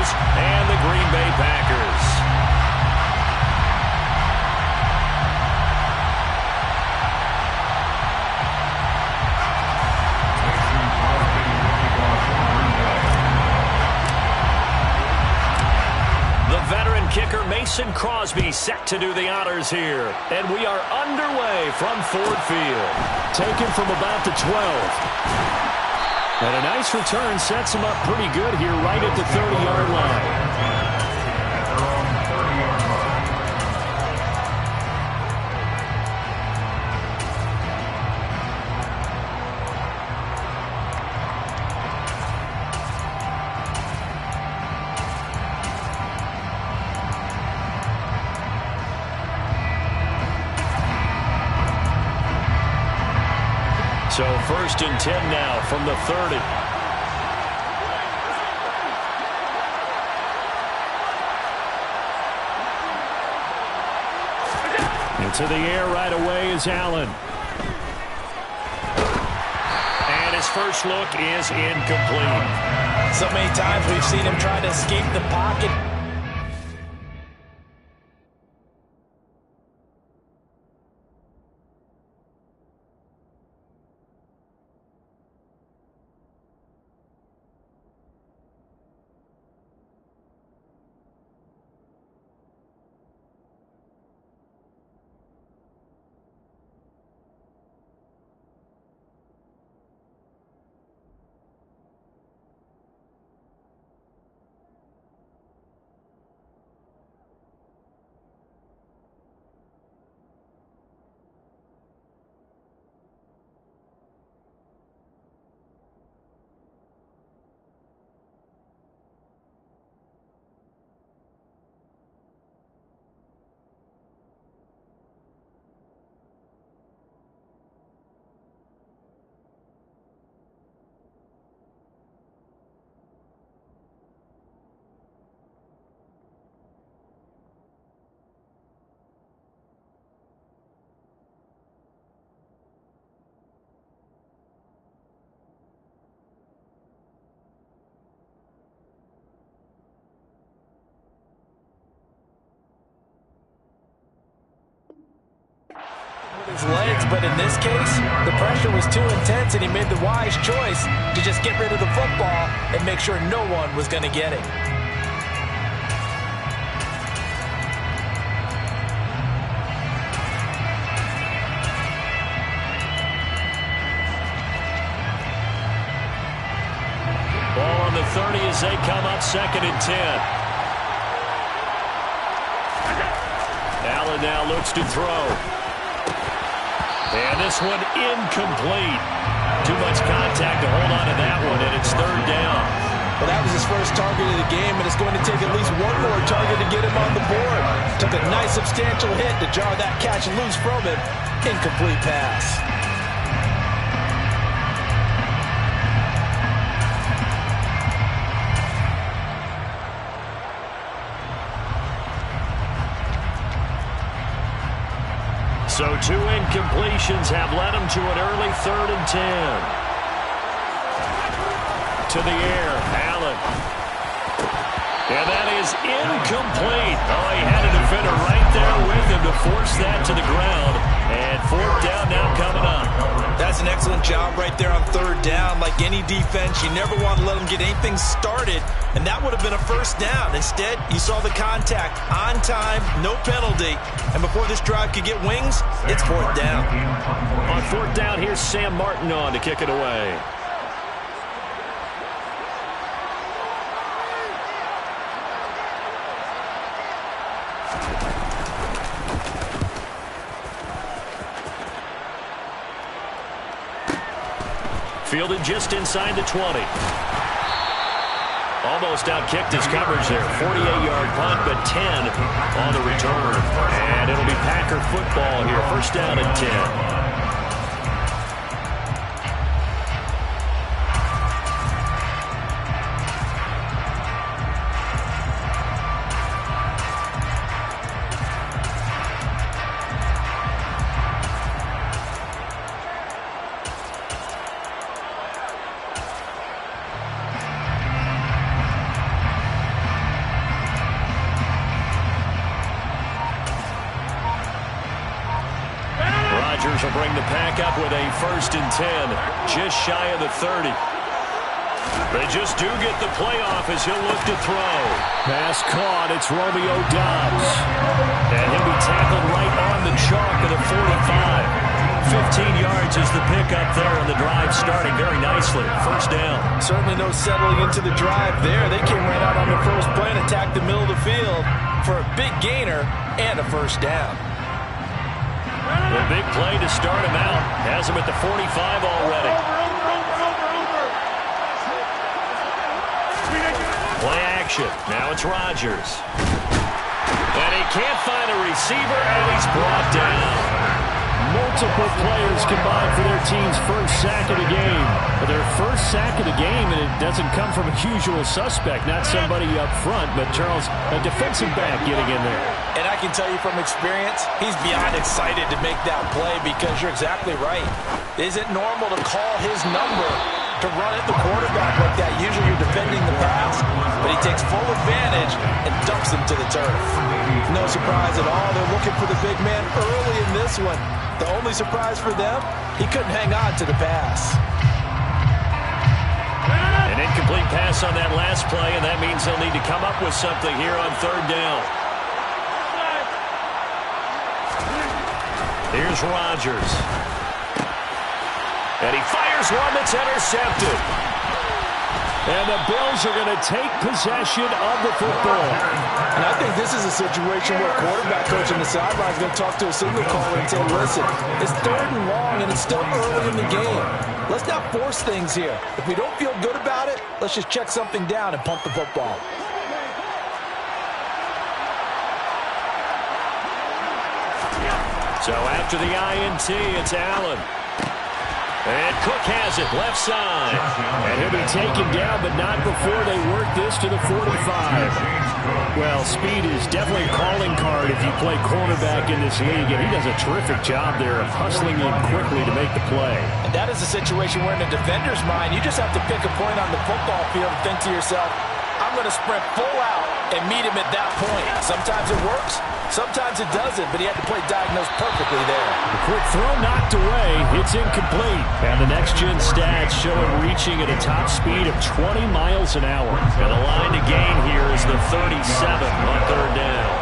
Eagles and the Green Bay Packers. Kicker Mason Crosby set to do the honors here. And we are underway from Ford Field. Taken from about the 12. And a nice return sets him up pretty good here right at the 30-yard line. So 1st and 10 now from the 30. Into the air right away is Allen. And his first look is incomplete. So many times we've seen him try to escape the pocket. His legs, but in this case, the pressure was too intense and he made the wise choice to just get rid of the football and make sure no one was going to get it. Ball on the 30 as they come up 2nd and 10. Allen now looks to throw. And this one incomplete. Too much contact to hold on to that one, and it's 3rd down. Well, that was his first target of the game, and it's going to take at least one more target to get him on the board. Took a nice substantial hit to jar that catch loose from him. Incomplete pass. So 2 incompletions have led him to an early 3rd and 10. To the air, Allen. And that is incomplete. Oh, he had a defender right there with him to force that to the ground. And 4th down now coming up. That's an excellent job right there on 3rd down. Like any defense, you never want to let them get anything started. And that would have been a 1st down. Instead, you saw the contact on time, no penalty. And before this drive could get wings, it's 4th down. On 4th down, here's Sam Martin on to kick it away. Fielded just inside the 20. Almost out-kicked his coverage there. 48-yard punt, but 10 on the return. And it'll be Packer football here. 1st down and 10. Packers will bring the pack up with a 1st and 10, just shy of the 30. They just do get the playoff as he'll look to throw. Pass caught. It's Romeo Doubs. And he'll be tackled right on the chalk at the 45. 15 yards is the pickup there, and the drive starting very nicely. 1st down. Certainly no settling into the drive there. They came right out on the first play and attacked the middle of the field for a big gainer and a 1st down. The big play to start him out. Has him at the 45 already. Play action. Now it's Rodgers. And he can't find a receiver, and he's brought down. Multiple players combined for their team's 1st sack of the game. But their 1st sack of the game, and it doesn't come from a usual suspect, not somebody up front, but Charles, a defensive back getting in there. And I can tell you from experience, he's beyond excited to make that play because you're exactly right. Is it normal to call his number to run at the quarterback like that? Usually you're defending the pass, but he takes full advantage and dumps him to the turf. No surprise at all. They're looking for the big man early in this one. The only surprise for them, he couldn't hang on to the pass. An incomplete pass on that last play, and that means they'll need to come up with something here on 3rd down. Here's Rodgers. And he fires one that's intercepted. And the Bills are going to take possession of the football. And I think this is a situation where a quarterback coach on the sideline is going to talk to a signal caller and say, listen, it's 3rd and long, and it's still early in the game. Let's not force things here. If we don't feel good about it, let's just check something down and pump the football. So after the INT, it's Allen. And Cook has it, left side. And he'll be taken down, but not before they work this to the 45. Well, speed is definitely a calling card if you play quarterback in this league, and he does a terrific job there of hustling in quickly to make the play. And that is a situation where in the defender's mind, you just have to pick a point on the football field and think to yourself, I'm going to sprint full out and meet him at that point. Sometimes it works, sometimes it doesn't, but he had to play diagnosed perfectly there. The quick throw knocked away. It's incomplete. And the next-gen stats show him reaching at a top speed of 20 miles an hour. And the line to gain here is the 37 on 3rd down.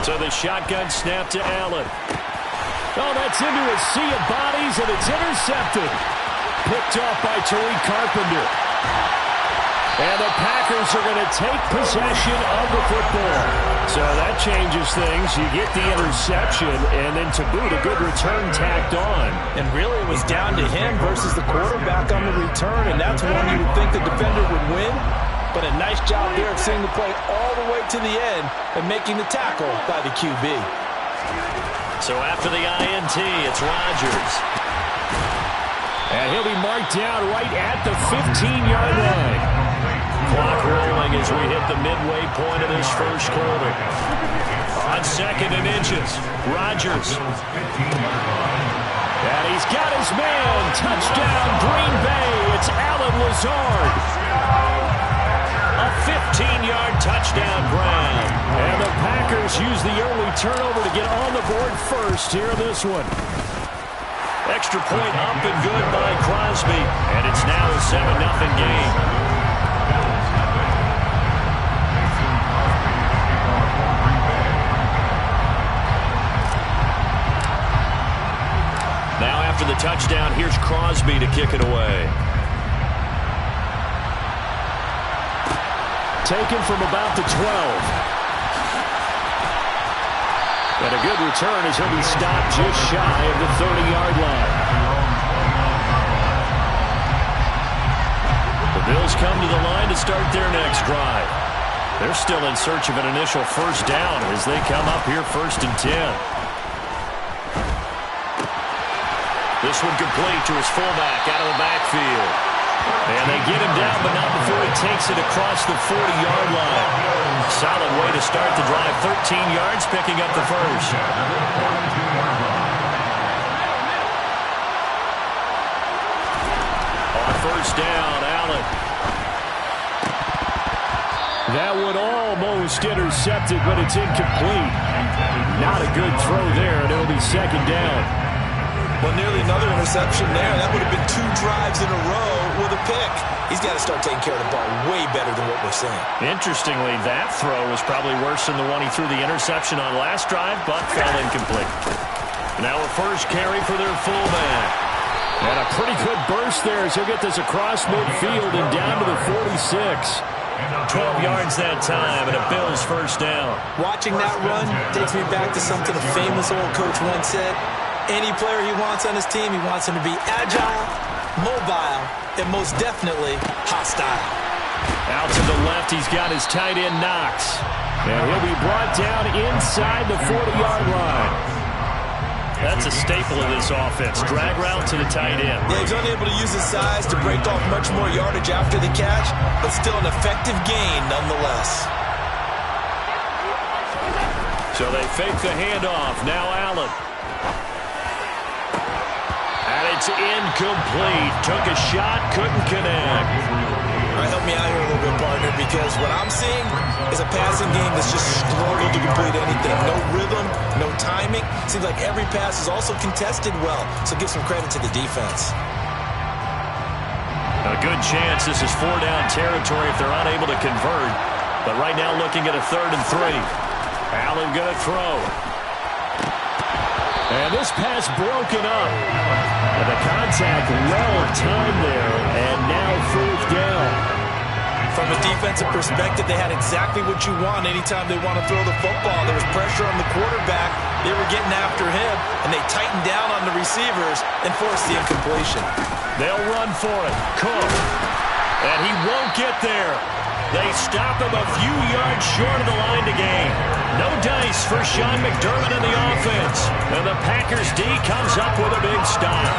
So the shotgun snap to Allen. Oh, that's into a sea of bodies, and it's intercepted. Picked off by Tariq Carpenter. And the Packers are going to take possession of the football. So that changes things. You get the interception, and then to boot, a good return tacked on. And really it was down to him versus the quarterback on the return, and that's one you would think the defender would win. But a nice job there of seeing the play all the way to the end and making the tackle by the QB. So after the INT, it's Rodgers. And he'll be marked down right at the 15-yard line. Clock rolling as we hit the midway point of this 1st quarter. On 2nd and inches, Rodgers. And he's got his man. Touchdown, Green Bay. It's Allen Lazard. A 15-yard touchdown grab. And the Packers use the early turnover to get on the board first here in this one. Extra point up and good by Crosby. And it's now a 7-0 game. Now after the touchdown, here's Crosby to kick it away. Taken from about the 12. And a good return as he'll be stopped just shy of the 30-yard line. The Bills come to the line to start their next drive. They're still in search of an initial 1st down as they come up here 1st and 10. This one complete to his fullback out of the backfield. And they get him down, but not before he takes it across the 40-yard line. Solid way to start the drive. 13 yards, picking up the 1st. On 1st down, Allen. That one almost intercepted, but it's incomplete. Not a good throw there, and it'll be second down. Well, nearly another interception there. That would have been 2 drives in a row with a pick. He's got to start taking care of the ball way better than what we're seeing. Interestingly, that throw was probably worse than the one he threw the interception on last drive, but fell incomplete. Now a first carry for their fullback. And a pretty good burst there as he'll get this across midfield and down to the 46. 12 yards that time, and a Bills first down. Watching that run takes me back to something a famous old coach once said. Any player he wants on his team, he wants him to be agile, mobile, and most definitely hostile. Out to the left, he's got his tight end Knox. And he'll be brought down inside the 40-yard line. That's a staple of this offense. Drag route to the tight end. Yeah, he's unable to use his size to break off much more yardage after the catch, but still an effective gain nonetheless. So they fake the handoff. Now Allen. And it's incomplete. Took a shot, couldn't connect. All right, help me out here a little bit, partner, because what I'm seeing is a passing game that's just struggled to complete anything. No rhythm, no timing. Seems like every pass is also contested well, so give some credit to the defense. A good chance this is 4-down territory if they're unable to convert. But right now looking at a 3rd and 3. Allen going to throw. And this pass broken up. And the contact well timed there, and now 4th down. From a defensive perspective, they had exactly what you want anytime they want to throw the football. There was pressure on the quarterback. They were getting after him, and they tightened down on the receivers and forced the incompletion. They'll run for it. Cook. And he won't get there. They stop him a few yards short of the line to gain. No dice for Sean McDermott in the offense. And the Packers D comes up with a big stop.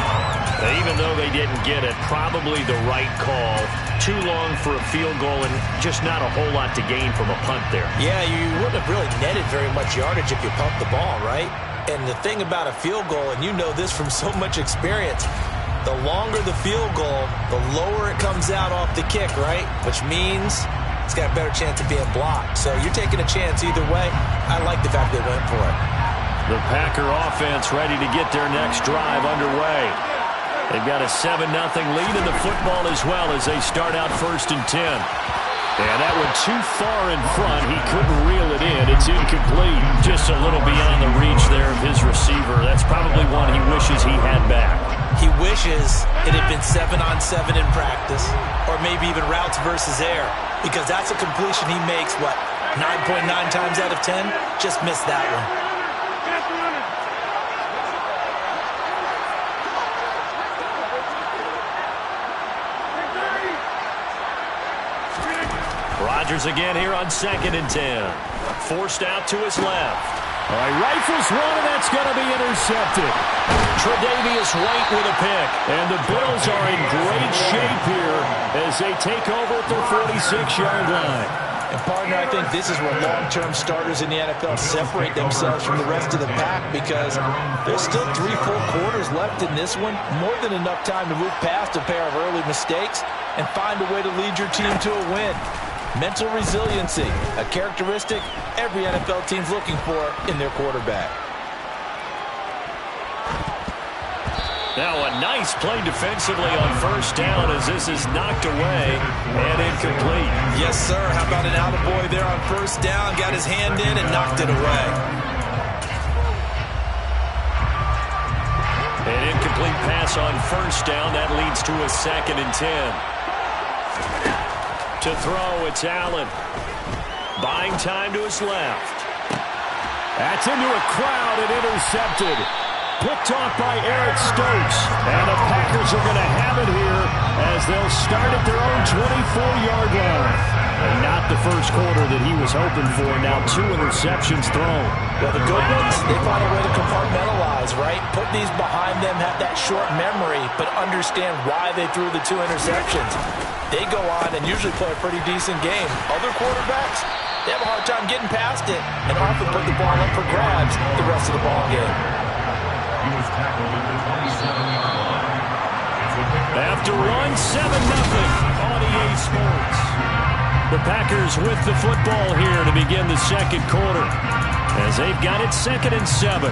Even though they didn't get it, probably the right call. Too long for a field goal and just not a whole lot to gain from a punt there. Yeah, you wouldn't have really netted very much yardage if you pumped the ball, right? And the thing about a field goal, and you know this from so much experience, the longer the field goal, the lower it comes out off the kick, right? Which means it's got a better chance of being blocked. So you're taking a chance either way. I like the fact they went for it. The Packer offense ready to get their next drive underway. They've got a 7-0 lead in the football as well as they start out 1st and 10. And that one too far in front. He couldn't reel it in. It's incomplete. Just a little beyond the reach there of his receiver. That's probably one he wishes he had back. He wishes it had been 7-on-7 in practice, or maybe even routes versus air, because that's a completion he makes, 9.9 times out of 10? Just missed that one. Rodgers again here on 2nd and 10. Forced out to his left. All right, rifles one, and that's going to be intercepted. Tre'Davious White with a pick. And the Bills are in great shape here as they take over at their 46-yard line. And, partner, I think this is where long-term starters in the NFL separate themselves from the rest of the pack, because there's still 3 full quarters left in this one. More than enough time to move past a pair of early mistakes and find a way to lead your team to a win. Mental resiliency, a characteristic every NFL team's looking for in their quarterback. Now a nice play defensively on 1st down as this is knocked away and incomplete. Yes, sir. How about an attaboy there on 1st down? Got his hand in and knocked it away. An incomplete pass on 1st down. That leads to a 2nd and 10. To throw, it's Allen. Buying time to his left. That's into a crowd and intercepted. Picked off by Eric Stokes. And the Packers are going to have it here as they'll start at their own 24-yard line. And not the first quarter that he was hoping for. Now 2 interceptions thrown. Well, the good ones, they find a way to compartmentalize, right? Put these behind them, have that short memory, but understand why they threw the 2 interceptions. They go on and usually play a pretty decent game. Other quarterbacks, they have a hard time getting past it and often put the ball up for grabs the rest of the ball game. After 1, 7-0 on EA Sports. The Packers with the football here to begin the 2nd quarter. as they've got it 2nd and 7.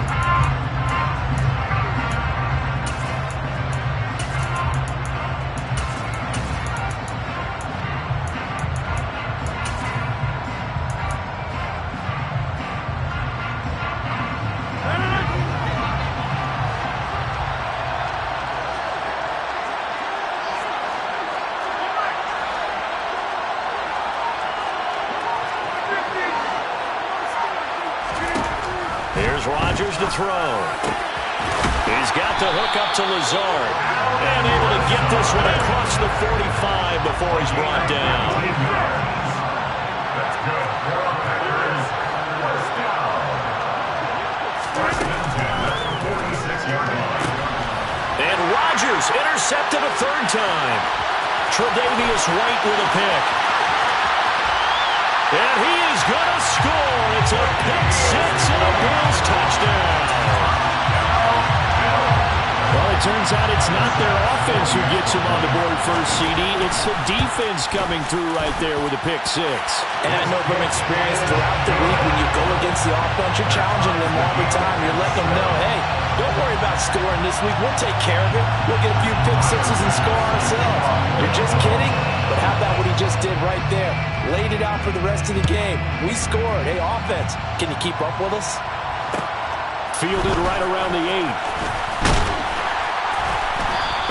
Here's Rodgers to throw. He's got the hook up to Lazard. And able to get this one across the 45 before he's brought down. And Rodgers intercepted a 3rd time. Tre'Davious White with a pick. And he is going to score. It's a pick 6 and a Bills touchdown. Well, it turns out it's not their offense who gets him on the board first, CD. It's the defense coming through right there with a pick 6. And I know from experience throughout the week, when you go against the offense, you're challenging them all the time. You're letting them know, hey, don't worry about scoring this week. We'll take care of it. We'll get a few pick 6s and score ourselves. You're just kidding? But how about what he just did right there? Laid it out for the rest of the game. We scored. Hey, offense, can you keep up with us? Fielded right around the 8.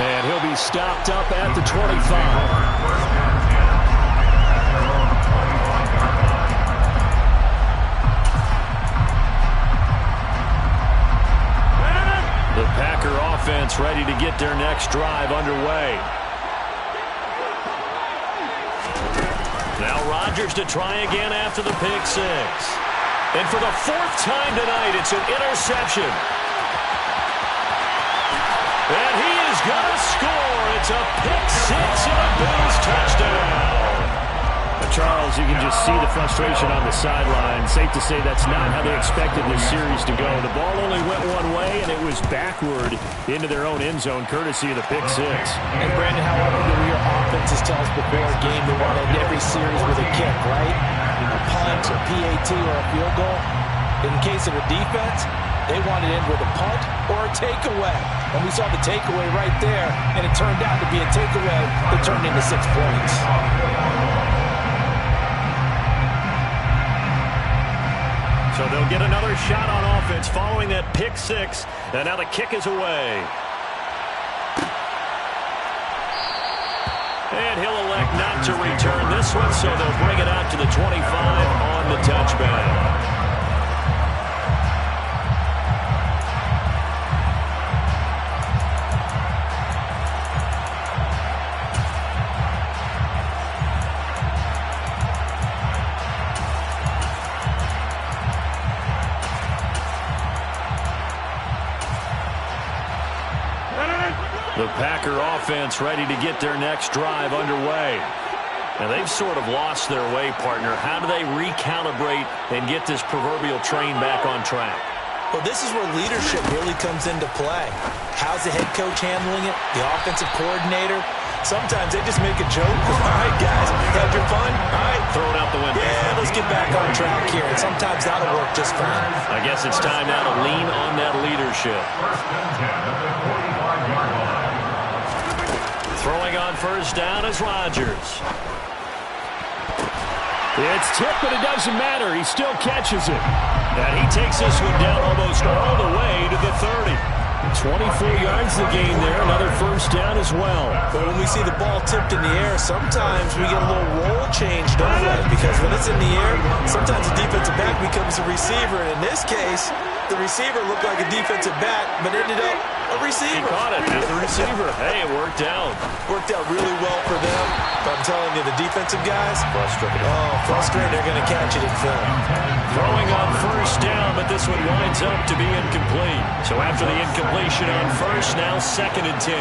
And he'll be stopped up at the 25. The Packer offense ready to get their next drive underway. Now Rodgers to try again after the pick 6. And for the 4th time tonight, it's an interception. And he is going to score. It's a pick 6 and a Bills touchdown. Charles, you can just see the frustration on the sideline. Safe to say that's not how they expected this series to go. The ball only went one way, and it was backward into their own end zone, courtesy of the pick 6. And, Brandon, how often do your offenses tell us before a game they want to end every series with a kick, right? A punt, a PAT, or a field goal. In case of a defense, they want to end with a punt or a takeaway. And we saw the takeaway right there, and it turned out to be a takeaway that turned into 6 points. So they'll get another shot on offense following that pick 6. And now the kick is away. And he'll elect not to return this one, so they'll bring it out to the 25 on the touchback. The Packer offense ready to get their next drive underway. And they've sort of lost their way, partner. How do they recalibrate and get this proverbial train back on track? Well, this is where leadership really comes into play. How's the head coach handling it? The offensive coordinator? Sometimes they just make a joke. All right, guys, had your fun? All right. Throw it out the window. Yeah, let's get back on track here. And sometimes that'll work just fine. I guess it's time now to lean on that leadership. Throwing on first down is Rodgers. It's tipped, but it doesn't matter. He still catches it. And he takes this one down almost all the way to the 30. 24 yards the gain there. Another first down as well. But when we see the ball tipped in the air, sometimes we get a little roll change, don't we? Because when it's in the air, sometimes the defensive back becomes a receiver. And in this case, the receiver looked like a defensive back, but ended up a receiver. He caught it as the receiver. Hey, it worked out. Worked out really well for them. But I'm telling you, the defensive guys, frustrated. Oh, frustrated. They're going to catch it in film. Throwing on first down, but this one winds up to be incomplete. So after the incompletion on first, now 2nd and 10.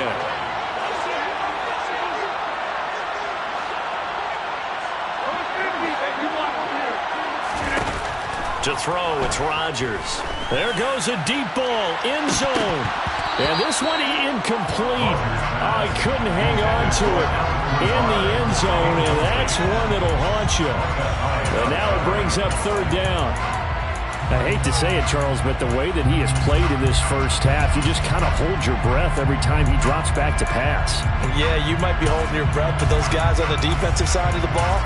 To throw, it's Rodgers. There goes a deep ball, end zone. And this one incomplete. Oh, he couldn't hang on to it in the end zone, and that's one that'll haunt you. And now it brings up 3rd down. I hate to say it, Charles, but the way that he has played in this first half, you just kind of hold your breath every time he drops back to pass. Yeah, you might be holding your breath, but those guys on the defensive side of the ball,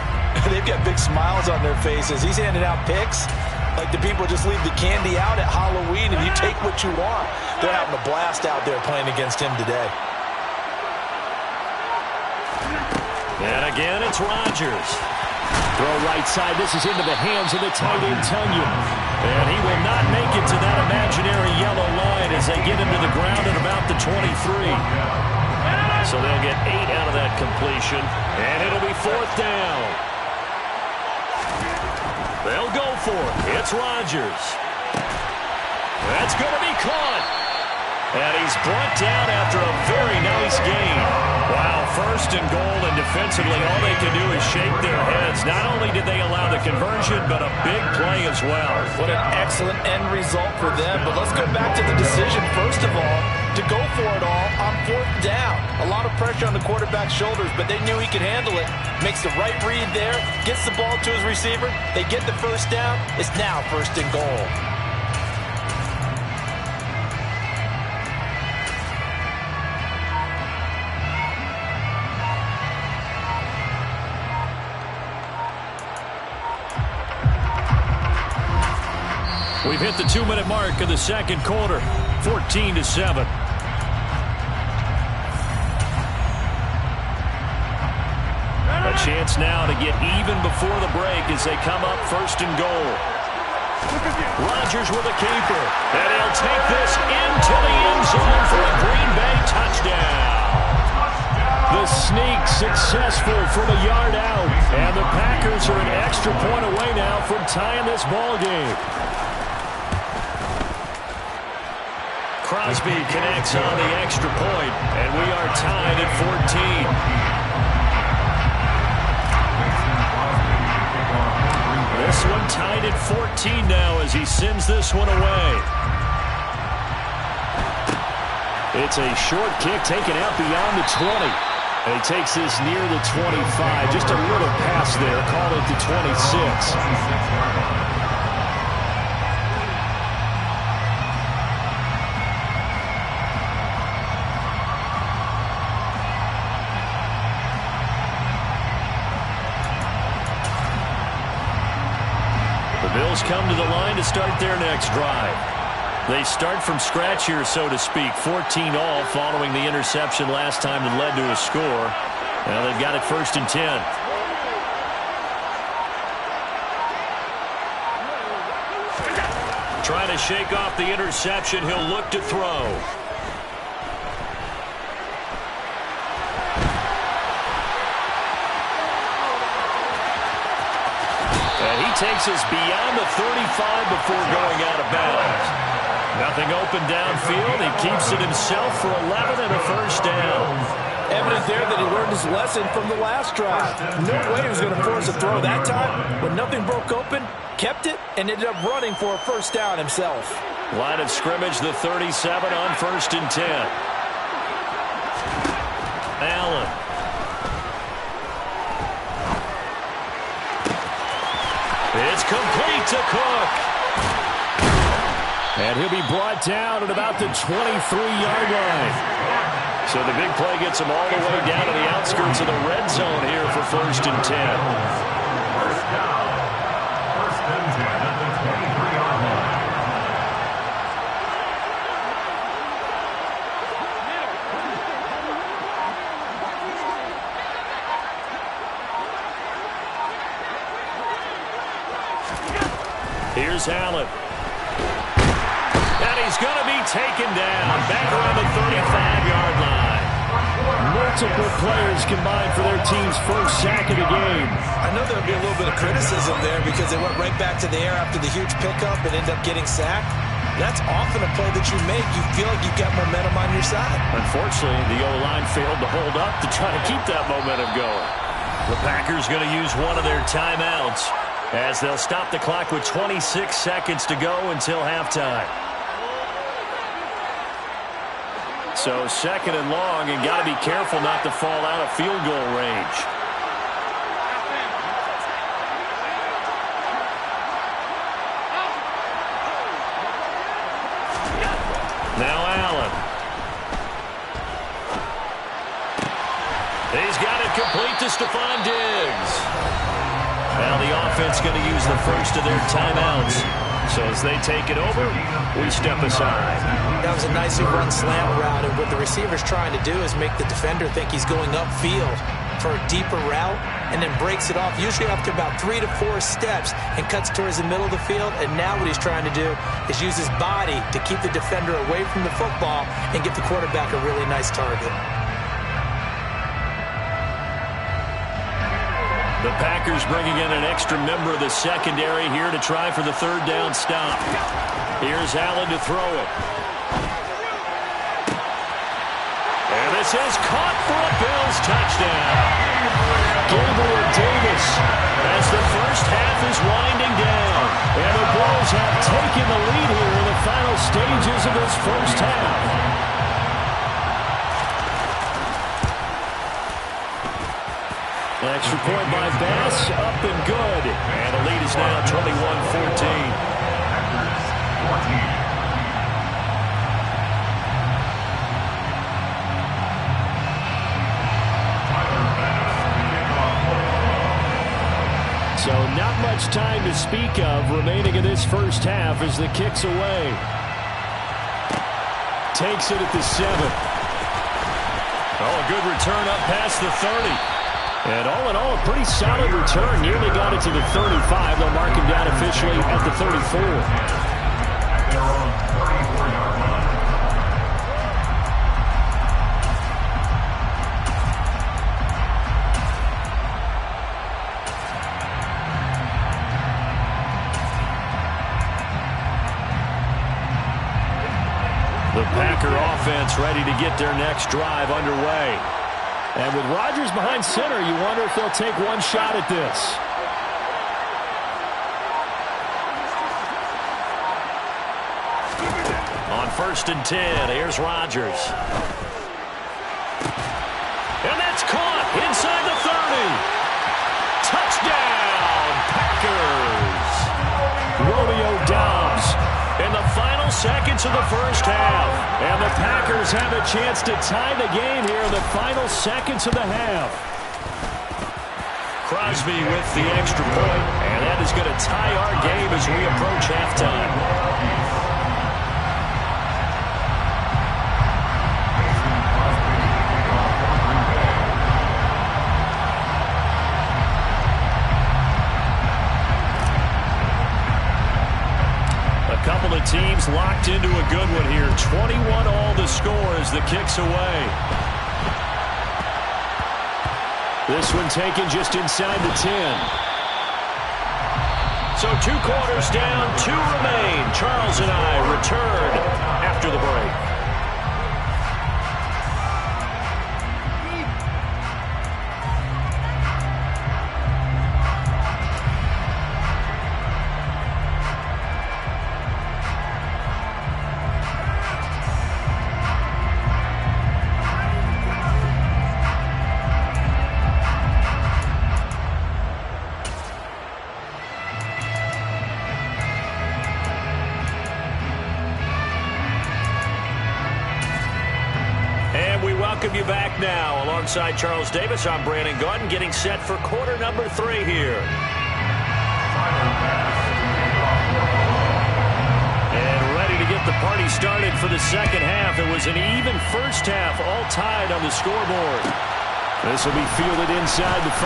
they've got big smiles on their faces. He's handing out picks like the people just leave the candy out at Halloween and you take what you want. They're having a blast out there playing against him today. And again, it's Rodgers. Throw right side. This is into the hands of the tight end, Tunyon. And he will not make it to that imaginary yellow line as they get him to the ground at about the 23. So they'll get 8 out of that completion. And it'll be 4th down. They'll go for it. It's Rodgers. That's going to be caught. And he's brought down after a very nice gain. Wow, 1st and goal, and defensively all they can do is shake their heads. Not only did they allow the conversion, but a big play as well. What an excellent end result for them. But let's go back to the decision, first of all, to go for it all on 4th down. A lot of pressure on the quarterback's shoulders, but they knew he could handle it. Makes the right read there, gets the ball to his receiver. They get the 1st down. It's now 1st and goal. We've hit the 2-minute mark of the second quarter, 14-7. A chance now to get even before the break as they come up 1st and goal. Rodgers with a keeper, and he'll take this into the end zone for a Green Bay touchdown. The sneak successful from a yard out, and the Packers are an extra point away now from tying this ball game. Crosby connects on the extra point, and we are tied at 14. This one tied at 14 now as he sends this one away. It's a short kick taken out beyond the 20. And he takes this near the 25. Just a little pass there, called it the 26. Bills come to the line to start their next drive. They start from scratch here, so to speak. 14 all following the interception last time that led to a score. Now they've got it 1st and 10. Trying to shake off the interception. He'll look to throw. Takes us beyond the 35 before going out of bounds. Nothing open downfield. He keeps it himself for 11 and a 1st down. Evident there that he learned his lesson from the last drive. No way he was going to force a throw that time. When nothing broke open, kept it, and ended up running for a 1st down himself. Line of scrimmage, the 37 on 1st and 10. Allen. It's complete to Cook. And he'll be brought down at about the 23-yard line. So the big play gets him all the way down to the outskirts of the red zone here for 1st and 10. First down. 1st and 10 at the 23-yard line. Here's Allen. And he's going to be taken down back around the 35-yard line. Multiple players combined for their team's 1st sack of the game. I know there'll be a little bit of criticism there because they went right back to the air after the huge pickup and end up getting sacked. That's often a play that you make. You feel like you've got momentum on your side. Unfortunately, the O-line failed to hold up to try to keep that momentum going. The Packers going to use one of their timeouts as they'll stop the clock with 26 seconds to go until halftime. So 2nd and long, and got to be careful not to fall out of field goal range. Incomplete to Stephon Diggs. Now the offense going to use the first of their timeouts. So as they take it over, we step aside. That was a nicely run slant route, and what the receiver's trying to do is make the defender think he's going upfield for a deeper route, and then breaks it off, usually up to about 3 to 4 steps, and cuts towards the middle of the field. And now what he's trying to do is use his body to keep the defender away from the football and give the quarterback a really nice target. The Packers bringing in an extra member of the secondary here to try for the third down stop. Here's Allen to throw it. And this is caught for a Bills touchdown. Gabriel Davis as the first half is winding down. And the Bills have taken the lead here in the final stages of this first half. Extra point by Bass, up and good. And the lead is now 21-14. So not much time to speak of remaining in this first half as the kick's away. Takes it at the 7. Oh, a good return up past the 30. And all in all, a pretty solid return. Nearly got it to the 35. They'll mark him down officially at the 34. The Packer offense ready to get their next drive underway. And with Rodgers behind center, you wonder if they'll take one shot at this. On 1st and 10, here's Rodgers. And that's caught inside the 30. Touchdown, Packers. Romeo Doubs in the final seconds of the first half. And the Packers have a chance to tie the game here in the final seconds of the half. Crosby with the extra point, and that is going to tie our game as we approach halftime. Couple of teams locked into a good one here. 21 all the score as the kick's away. This one taken just inside the 10. So 2 quarters down, 2 remain. Charles and I return after the break. Welcome you back now. Alongside Charles Davis, I'm Brandon Gaudin, getting set for quarter number 3 here. And ready to get the party started for the second half. It was an even first half, all tied on the scoreboard. This will be fielded inside the 5.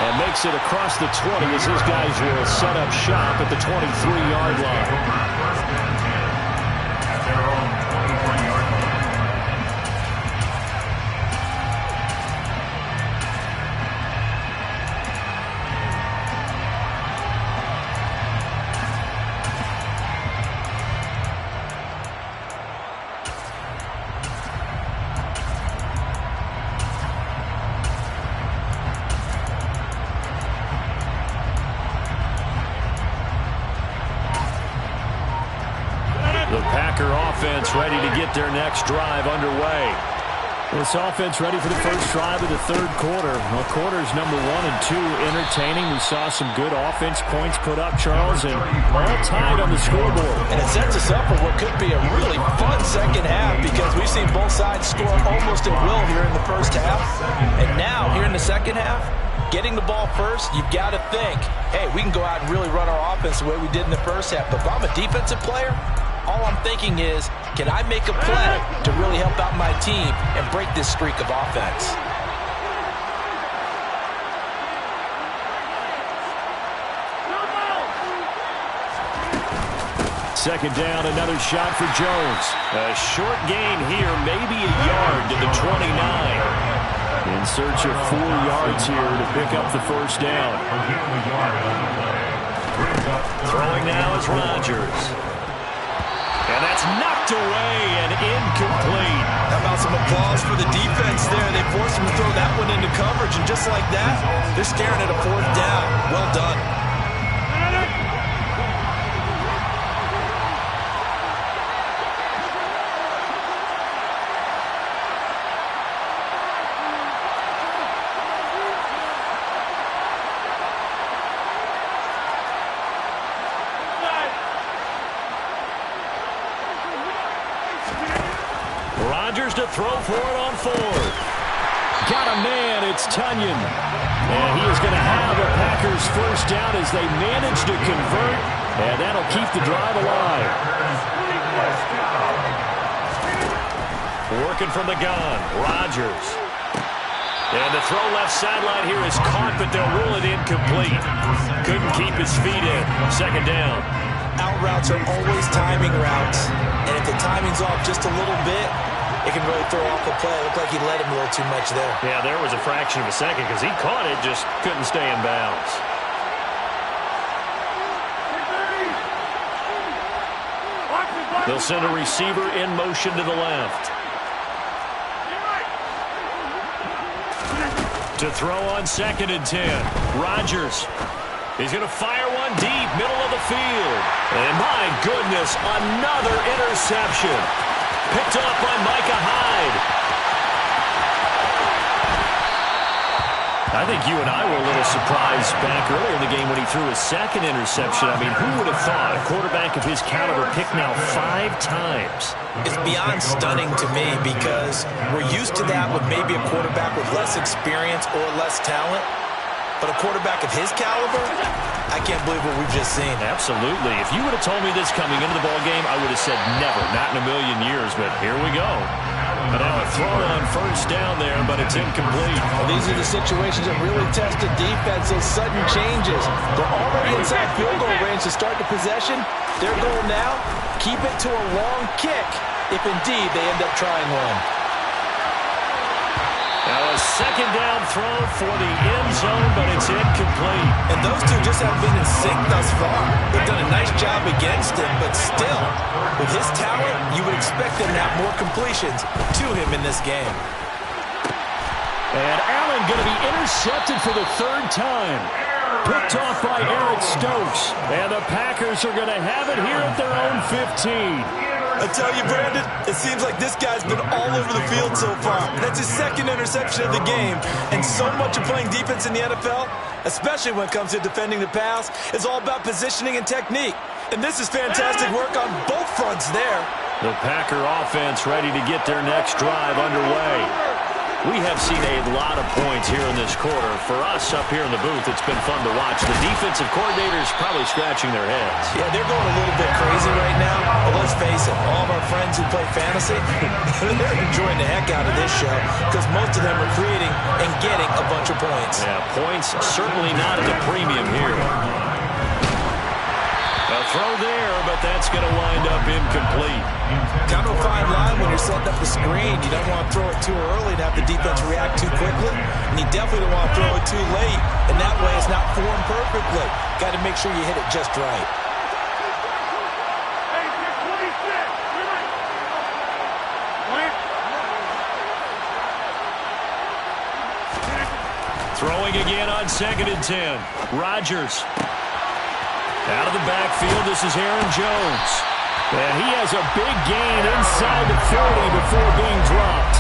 And makes it across the 20 as his guys will set up shop at the 23-yard line. The Packer offense ready to get their next drive underway. This offense ready for the first drive of the third quarter. Well, quarters number 1 and 2 entertaining. We saw some good offense points put up, Charles, and all tied on the scoreboard. And it sets us up for what could be a really fun second half because we've seen both sides score almost at will here in the first half. And now, here in the second half, getting the ball first, you've got to think, hey, we can go out and really run our offense the way we did in the first half. But if I'm a defensive player, all I'm thinking is, can I make a play to really help out my team and break this streak of offense? Second down, another shot for Jones. A short gain here, maybe a yard to the 29. In search of 4 yards here to pick up the first down. Throwing now is Rodgers. And that's knocked away and incomplete. How about some applause for the defense there? They forced him to throw that one into coverage, and just like that, they're staring at a 4th down. Well done. Rodgers to throw for it on 4th. Got a man, it's Tunyon. And he is going to have a Packers first down as they manage to convert. And that'll keep the drive alive. Working from the gun, Rodgers. And the throw left sideline here is caught, but they'll rule it incomplete. Couldn't keep his feet in. Second down. Out routes are always timing routes. And if the timing's off just a little bit, it can really throw off the play. It looked like he let him a little too much there. Yeah, there was a fraction of a second because he caught it, just couldn't stay in bounds. They'll send a receiver in motion to the left. To throw on 2nd and 10. Rodgers. He's going to fire one deep, middle of the field. And my goodness, another interception. Picked up by Micah Hyde. I think you and I were a little surprised back earlier in the game when he threw his 2nd interception. I mean, who would have thought a quarterback of his caliber picked now 5 times? It's beyond stunning to me because we're used to that with maybe a quarterback with less experience or less talent. But a quarterback of his caliber, I can't believe what we've just seen. Absolutely. If you would have told me this coming into the ballgame, I would have said never, not in a million years, but here we go. And now a throw on first down there, but it's incomplete. Well, these are the situations that really test the defense, those sudden changes. They're already inside field goal range to start the possession. Their goal now, keep it to a long kick, if indeed they end up trying one. Now a second down throw for the end zone, but it's incomplete. And those two just haven't been in sync thus far. They've done a nice job against him, but still, with his talent, you would expect them to have more completions to him in this game. And Allen going to be intercepted for the 3rd time. Picked off by Eric Stokes. And the Packers are going to have it here at their own 15. I tell you, Brandon, it seems like this guy's been all over the field so far. That's his 2nd interception of the game. And so much of playing defense in the NFL, especially when it comes to defending the pass, is all about positioning and technique. And this is fantastic work on both fronts there. The Packer offense ready to get their next drive underway. We have seen a lot of points here in this quarter. For us up here in the booth, it's been fun to watch. The defensive coordinators probably scratching their heads. Yeah, they're going a little bit crazy right now. But let's face it, all of our friends who play fantasy, they're enjoying the heck out of this show because most of them are creating and getting a bunch of points. Yeah, points certainly not at the premium here. A throw there, but that's going to wind up incomplete. Kind of a fine line when you're setting up the screen. You don't want to throw it too early and have the defense react too quickly. And you definitely don't want to throw it too late. And that way it's not formed perfectly. Got to make sure you hit it just right. Throwing again on 2nd and 10. Rodgers. Out of the backfield, this is Aaron Jones. And he has a big gain inside the 40 before being dropped.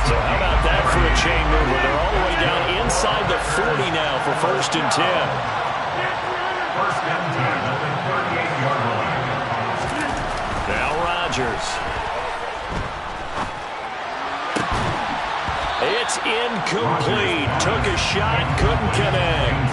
So how about that for a chain mover? They're all the way down inside the 40 now for 1st and 10. 1st and 10 at the 38-yard line. Now Rodgers. It's incomplete. Took a shot, couldn't connect.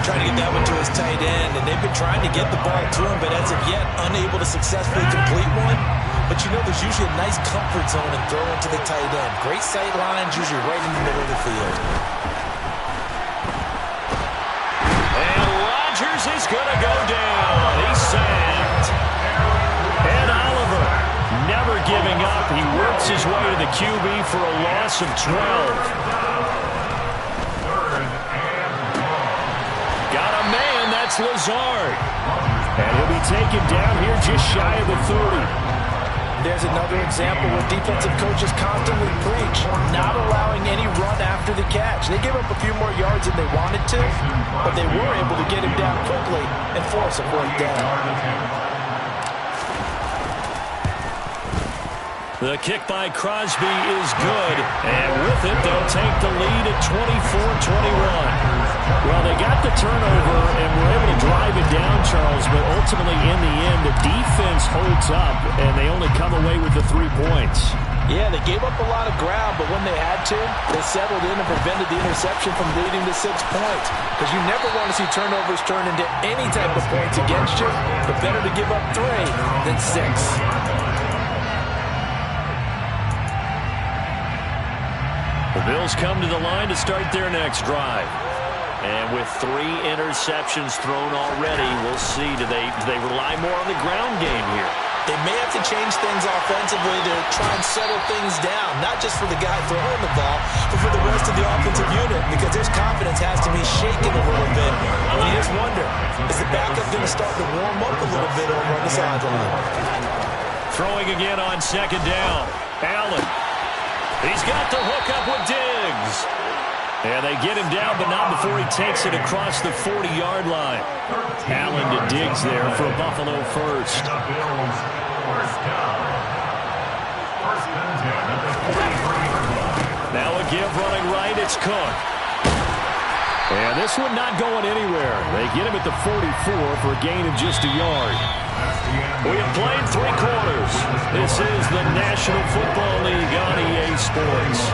Trying to get that one to his tight end, and they've been trying to get the ball to him, but as of yet, unable to successfully complete one. But you know there's usually a nice comfort zone and throw into the tight end. Great sight lines, usually right in the middle of the field. And Rodgers is going to go down. He's sacked. And Oliver, never giving up. He works his way to the QB for a loss of 12. That's Lazard. And he'll be taken down here just shy of the 30. There's another example where defensive coaches constantly preach, not allowing any run after the catch. They gave up a few more yards than they wanted to, but they were able to get him down quickly and force a fourth down. The kick by Crosby is good, and with it, they'll take the lead at 24-21. Well, they got the turnover and were able to drive it down, Charles, but ultimately in the end, the defense holds up, and they only come away with the 3 points. Yeah, they gave up a lot of ground, but when they had to, they settled in and prevented the interception from leading to 6 points. Because you never want to see turnovers turn into any type of points against you, but better to give up 3 than 6. The Bills come to the line to start their next drive. And with 3 interceptions thrown already, we'll see. Do they rely more on the ground game here? They may have to change things offensively to try and settle things down, not just for the guy throwing the ball, but for the rest of the offensive unit, because his confidence has to be shaken a little bit. And you just wonder, is the backup going to start to warm up a little bit over on the sideline? Throwing again on 2nd down. Allen. He's got the hook up with Diggs. And they get him down, but not before he takes it across the 40-yard line. Allen to Diggs there for a Buffalo first. Now a give running right, it's Cook. And this one not going anywhere. They get him at the 44 for a gain of just a yard. We have played 3 quarters. This is the National Football League on EA Sports.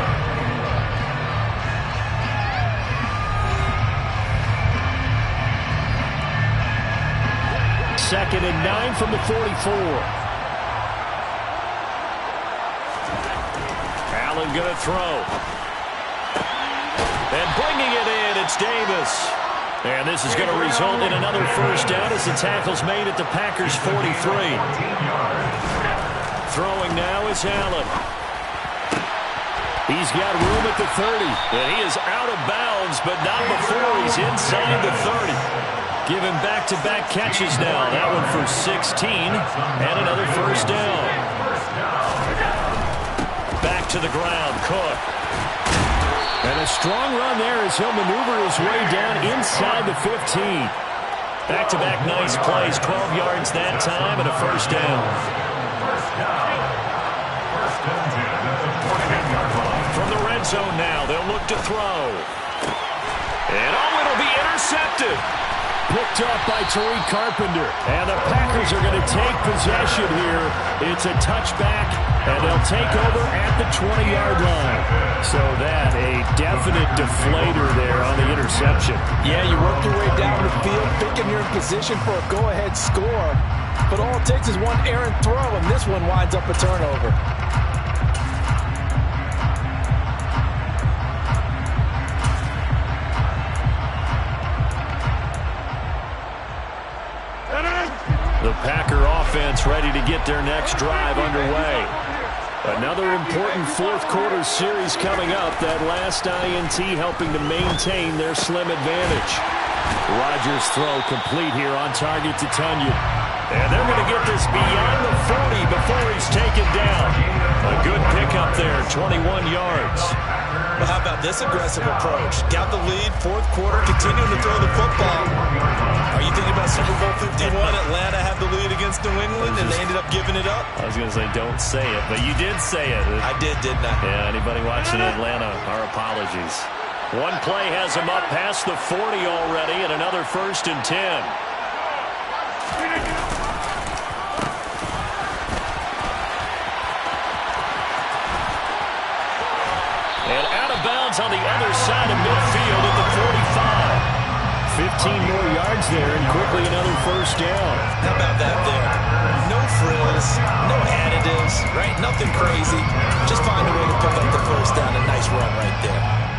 Second and 9 from the 44. Allen going to throw. And bringing it in, it's Davis. And this is going to result in another first down as the tackle's made at the Packers' 43. Throwing now is Allen. He's got room at the 30. And he is out of bounds, but not before he's inside the 30. Give him back-to-back catches now. That one for 16 and another first down. Back to the ground, Cook. And a strong run there as he'll maneuver his way down inside the 15. Back-to-back nice plays, 12 yards that time and a first down. From the red zone now, they'll look to throw. And it'll be intercepted. Picked up by Tariq Carpenter. And the Packers are going to take possession here. It's a touchback, and they'll take over at the 20-yard line. So that, a definite deflator there on the interception. Yeah, you work your way down the field, thinking you're in position for a go-ahead score. But all it takes is one errant throw, and this one winds up a turnover. The Packer offense ready to get their next drive underway. Another important fourth quarter series coming up. That last INT helping to maintain their slim advantage. Rodgers' throw complete here on target to Tunyon. And they're going to get this beyond the 40 before he's taken down. A good pickup there, 21 yards. Well, how about this aggressive approach? Got the lead, fourth quarter, continuing to throw the football. Are you thinking about Super Bowl 51? Atlanta had the lead against New England, and they ended up giving it up? I was going to say, don't say it, but you did say it. I did, didn't I? Yeah, anybody watching Atlanta, our apologies. One play has them up past the 40 already, and another 1st and 10. And out of bounds on the other side of midfield at the 45. 15 more yards there, and quickly another 1st down. How about that there? No frills, no additives, right? Nothing crazy. Just find a way to pick up the 1st down. A nice run right there.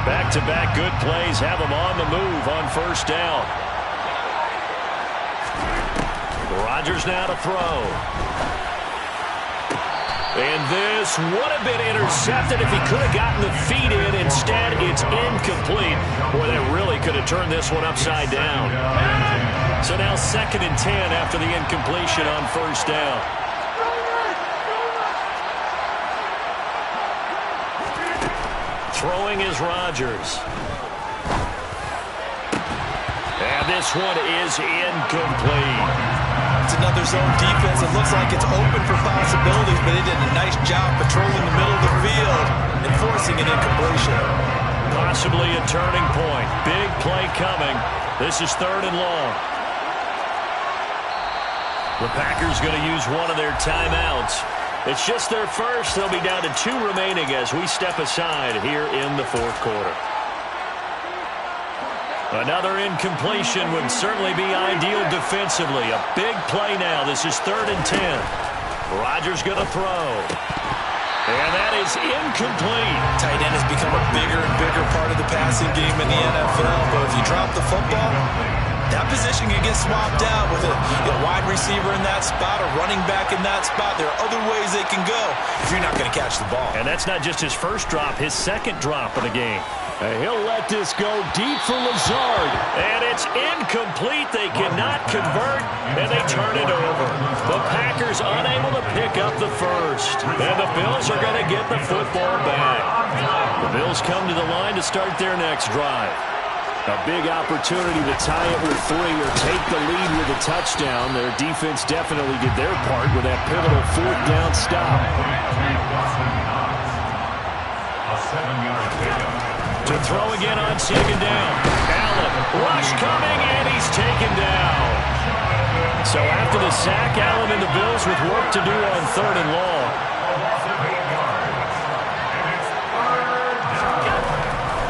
Back-to-back good plays have them on the move on 1st down. Rodgers now to throw. And this would have been intercepted if he could have gotten the feet in. Instead, it's incomplete. Boy, that really could have turned this one upside down. So now 2nd and 10 after the incompletion on 1st down. Throwing is Rodgers. And this one is incomplete. It's another zone defense. It looks like it's open for possibilities, but they did a nice job patrolling the middle of the field and forcing an incompletion. Possibly a turning point. Big play coming. This is 3rd and long. The Packers going to use one of their timeouts. It's just their first. They'll be down to 2 remaining as we step aside here in the 4th quarter. Another incompletion would certainly be ideal defensively. A big play now. This is 3rd and 10. Rodgers going to throw. And that is incomplete. Tight end has become a bigger and bigger part of the passing game in the NFL. But if you drop the football, that position can get swapped out with a wide receiver in that spot, a running back in that spot. There are other ways they can go if you're not going to catch the ball. And that's not just his first drop, his 2nd drop of the game. And he'll let this go deep for Lazard. And it's incomplete. They cannot convert, and they turn it over. The Packers unable to pick up the first. And the Bills are going to get the football back. The Bills come to the line to start their next drive. A big opportunity to tie it with 3 or take the lead with a touchdown. Their defense definitely did their part with that pivotal 4th down stop. A 7-yard pickup. To throw again on 2nd down. Allen, rush coming, and he's taken down. So after the sack, Allen and the Bills with work to do on 3rd and long.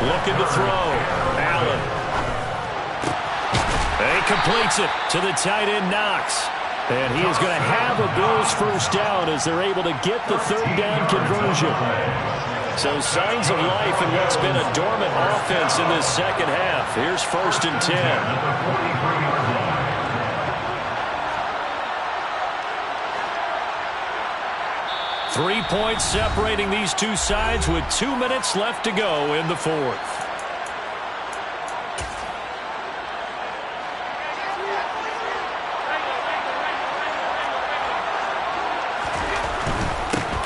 Looking to throw. Allen. He completes it to the tight end, Knox. And he is going to have a Bills 1st down as they're able to get the 3rd down conversion. So signs of life in what's been a dormant offense in this 2nd half. Here's 1st and 10. 3 points separating these two sides with 2 minutes left to go in the 4th.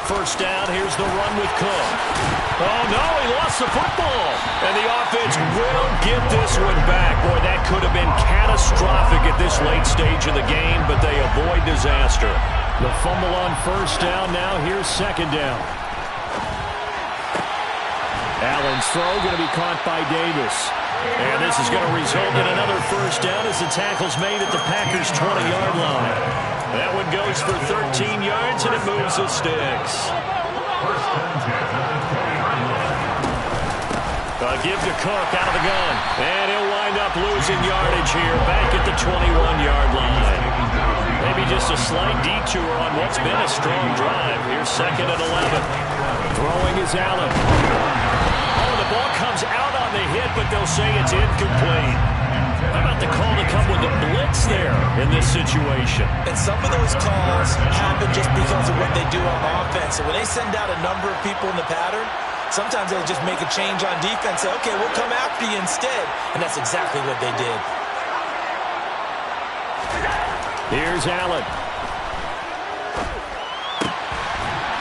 First down, here's the run with Cook. Oh, no, he lost the football. And the offense will get this one back. Boy, that could have been catastrophic at this late stage of the game, but they avoid disaster. The fumble on 1st down, now here's 2nd down. Allen's throw going to be caught by Davis. And this is going to result in another 1st down as the tackle's made at the Packers' 20-yard line. That one goes for 13 yards, and it moves the sticks. Give to Cook out of the gun. And he'll wind up losing yardage here back at the 21-yard line. Maybe just a slight detour on what's been a strong drive. Here's 2nd and 11. Throwing is Allen. Oh, the ball comes out on the hit, but they'll say it's incomplete. How about the call to come with the blitz there in this situation? And some of those calls happen just because of what they do on offense. So when they send out a number of people in the pattern, Sometimes they'll just make a change on defense, say, okay, we'll come after you instead. And that's exactly what they did. Here's Allen.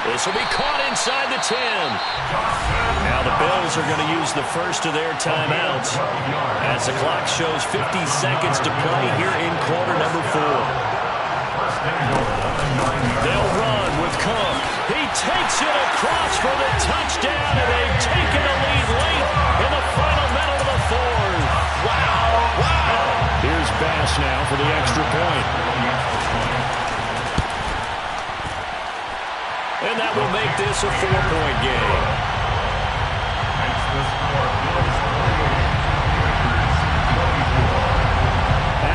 This will be caught inside the 10. Now the Bills are going to use the first of their timeouts as the clock shows 50 seconds to play here in quarter number 4. They'll run with Cook. He takes it across for the touchdown, and they've taken a lead late in the final minute of the 4th. Wow, wow. Here's Bass now for the extra point. And that will make this a 4-point game.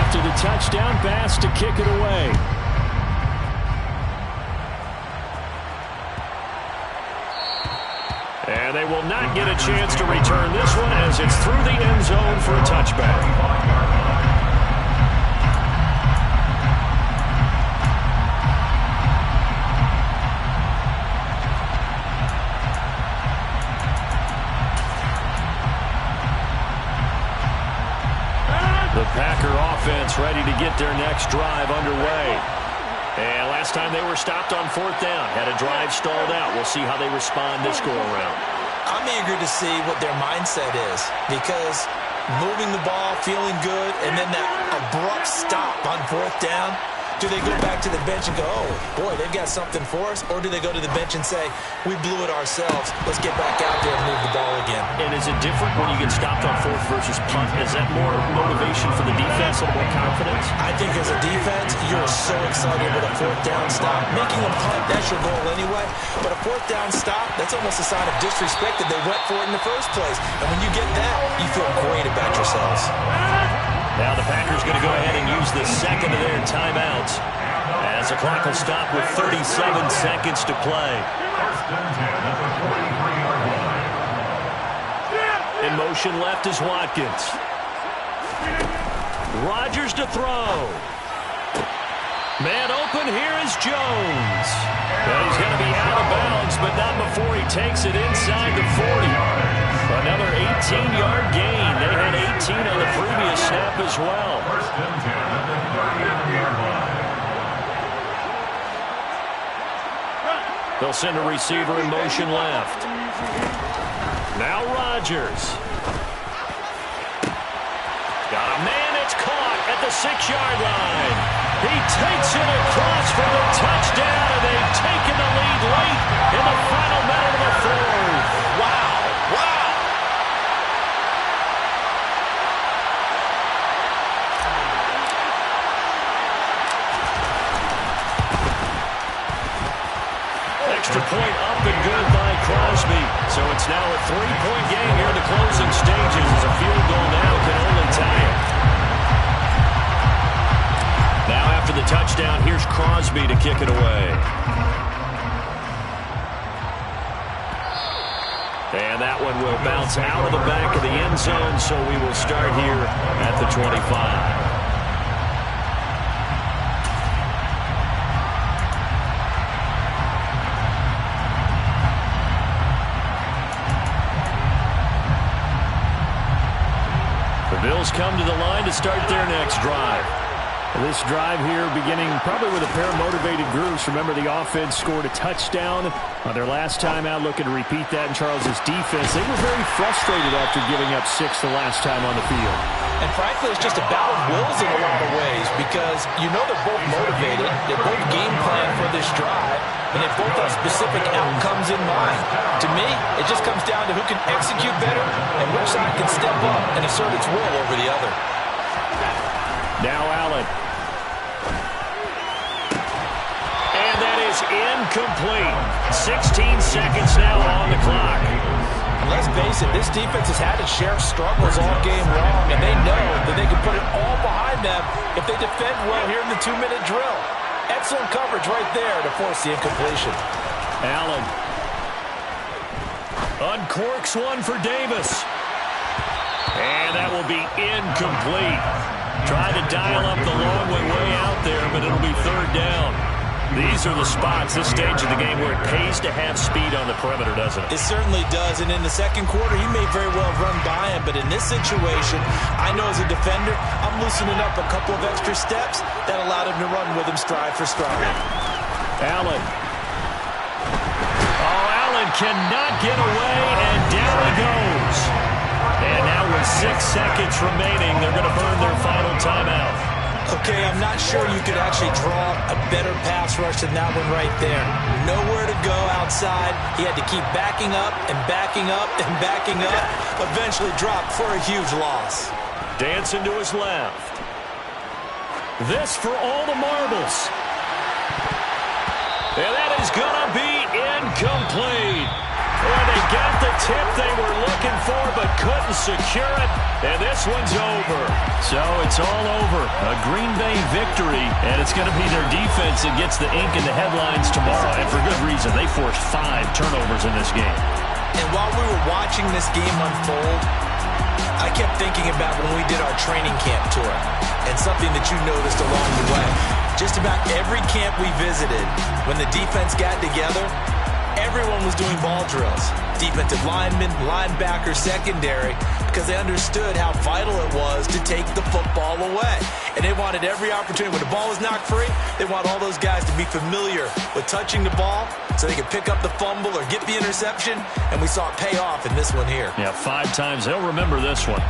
After the touchdown, Bass to kick it away. And they will not get a chance to return this one as it's through the end zone for a touchback. The Packer offense ready to get their next drive underway. And last time they were stopped on 4th down, had a drive stalled out. We'll see how they respond this go-around. I'm eager to see what their mindset is, because moving the ball, feeling good, and then that abrupt stop on 4th down, do they go back to the bench and go, oh, boy, they've got something for us? Or do they go to the bench and say, we blew it ourselves, let's get back out there and move the ball again? And is it different when you get stopped on 4th versus punt? Is that more motivation for the defense, a little more confidence? I think as a defense, you're so excited with a 4th down stop. Making a punt, that's your goal anyway. But a 4th down stop, that's almost a sign of disrespect that they went for it in the first place. And when you get that, you feel great about yourselves. Now the Packers going to go ahead and use the second of their timeouts as the clock will stop with 37 seconds to play. In motion left is Watkins. Rodgers to throw. Man open, here is Jones. Well, he's going to be out of bounds, but not before he takes it inside the 40. Another 18-yard gain. They had 18 on the previous snap as well. They'll send a receiver in motion left. Now Rodgers. Got a man, it's caught at the 6-yard line. He takes it across for the touchdown, and they've taken the lead late in the final minute of the 4th. Wow, wow. Extra point up and good by Crosby. So it's now a 3-point game here in the closing stages as a field goal now can only tie it. Now after the touchdown, here's Crosby to kick it away. And that one will bounce out of the back of the end zone, so we will start here at the 25. Bills come to the line to start their next drive. This drive here beginning probably with a pair of motivated groups. Remember, the offense scored a touchdown on their last time out, looking to repeat that in Charles's defense. They were very frustrated after giving up 6 the last time on the field. And frankly, it's just a battle of wills in a lot of ways, because you know they're both motivated, they're both game plan for this drive, and they both have specific outcomes in mind. To me, it just comes down to who can execute better and which side can step up and assert its will over the other. Now Allen. And that is incomplete. 16 seconds now on the clock. And let's face it, this defense has had its share of struggles all game long, and they know that they can put it all behind them if they defend well here in the 2-minute drill. Excellent coverage right there to force the incompletion. Allen uncorks one for Davis. And that will be incomplete. Tried to dial up the long way out there, but it'll be 3rd down. These are the spots, this stage of the game, where it pays to have speed on the perimeter, doesn't it? It certainly does, and in the second quarter, he may very well run by him, but in this situation, I know as a defender, I'm loosening up a couple of extra steps that allowed him to run with him stride for stride. Allen. Oh, Allen cannot get away, and down he goes. And now with 6 seconds remaining, they're going to burn their final timeout. Okay, I'm not sure you could actually draw a better pass rush than that one right there. Nowhere to go outside. He had to keep backing up and backing up and backing up. Eventually dropped for a huge loss. Dancing to his left. This for all the marbles. And that is going to be incomplete. And they got the tip they were looking for but couldn't secure it. And this one's over. So it's all over. A Green Bay victory. And it's going to be their defense that gets the ink in the headlines tomorrow. And for good reason. They forced 5 turnovers in this game. And while we were watching this game unfold, I kept thinking about when we did our training camp tour. And something that you noticed along the way. Just about every camp we visited, when the defense got together, everyone was doing ball drills. Defensive linemen, linebackers, secondary, because they understood how vital it was to take the football away. And they wanted every opportunity. When the ball was knocked free, they want all those guys to be familiar with touching the ball so they could pick up the fumble or get the interception. And we saw it pay off in this one here. Yeah, 5 times. They'll remember this one.